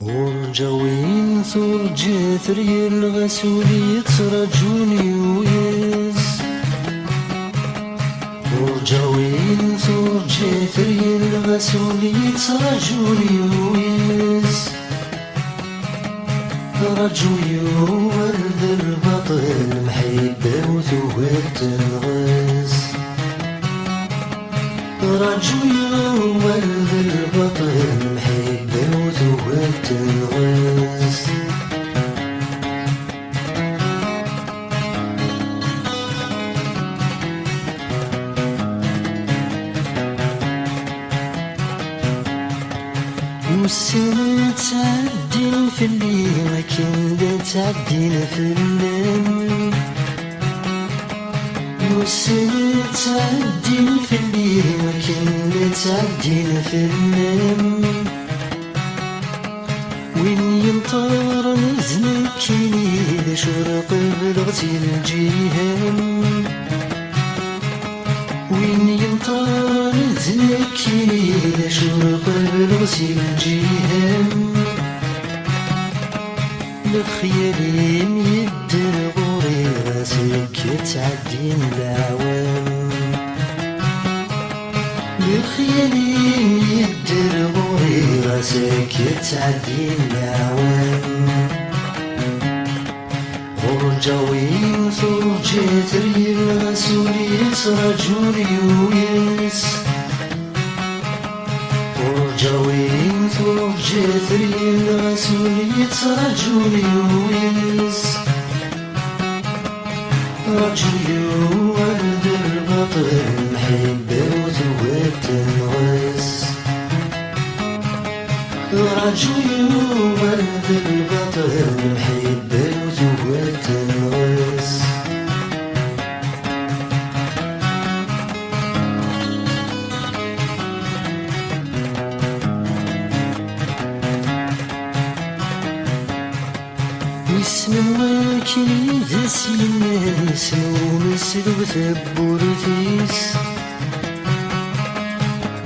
ورجاوين ثرجت ري الغسول يترجوني ويس ورجاوين ثرجت ري الغسول يترجوني ويس رجوي ورد البطل محيبة وثوات الغاز رجوي ورد البطل محيبة وثوات الغاز والسنة تعدين في اللي لكن لا تعدين في الليل والسنة تعدين في اللي لكن لا تعدين في الليل وين يمطر نزلك كيني شرق بلغتي الجيهان وين يمطر نزلك كيني شرق بلغتي الجيهان لخيالي يدر غوري راسك تعدين العوام لخيالي يدر غوري راسك تعدين العوام ورجاوين ثرجت ري الغسول يترجوني ويس ورجاوين ثرجت ري الغسول يترجوني ويس رجوي ورد البطل محبة وثوات الغاز رجوي ورد البطل محبة وثوات الغاز واسم الواكي ذا سيمان سنو مسلو ثبورتيس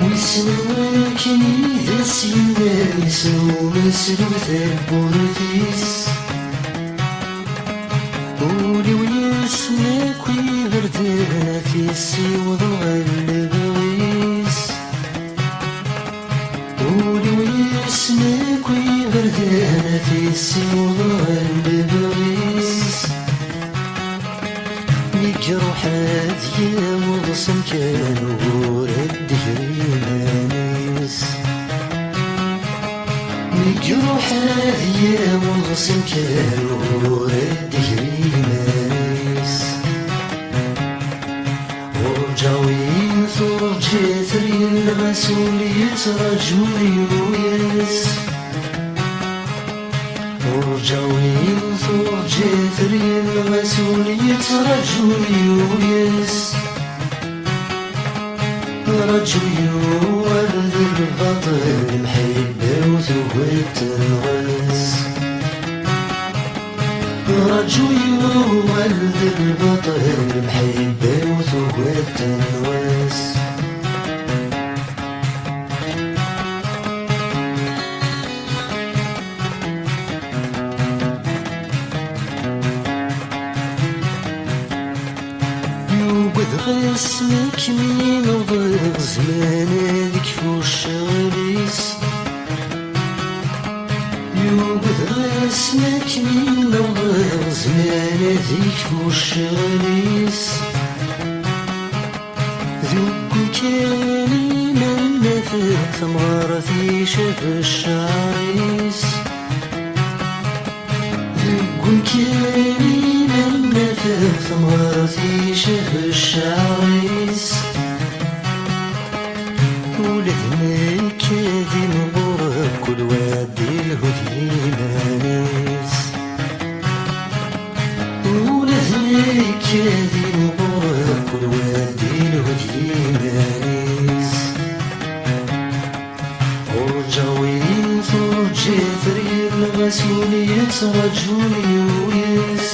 واسم الواكي ذا سيمان سنو مسلو ثبورتيس قولي ويسمك ويبردنا في السيوض الغلب غيس قولي ويسمك ويبردنا في السيوض الغلب غيس مجروح هذيا وغصن كانوا ورد هريمانيس مجروح هذيا وغصن كانوا ورد هريمانيس ورجاوين ثرجت ري الغسول يترجوني ويس ورجاوين ثرجت ري الغسول يترجوني ويس رجوي ورد البطل محبة وثوات الغاز رجوي ورد البطل محبة وثوات الغاز يوبد اسمك مين وضيق زمان هذيك فوش غليس يوبد اسمك مين وضيق زمان هذيك فوش غليس ذوق كاني من نفذ ثمرتي شاف الشعريس ذوق كاني من نفذ ثمرتي شاف الشعريس ولدنا كذي نغرب كل وادي الهدي مانيس ولدنا كذي نغرب كل وادي الهدي مانيس ورجاوين ثرجت ري الغسول يترجوني ويس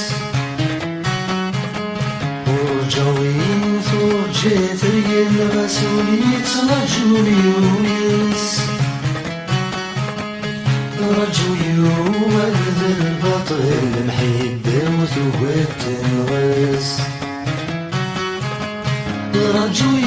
ورجاوين ثرجت ري الغسول يترجوني ويس رجوي ولد البطل محيد وثوبت نغس رجوي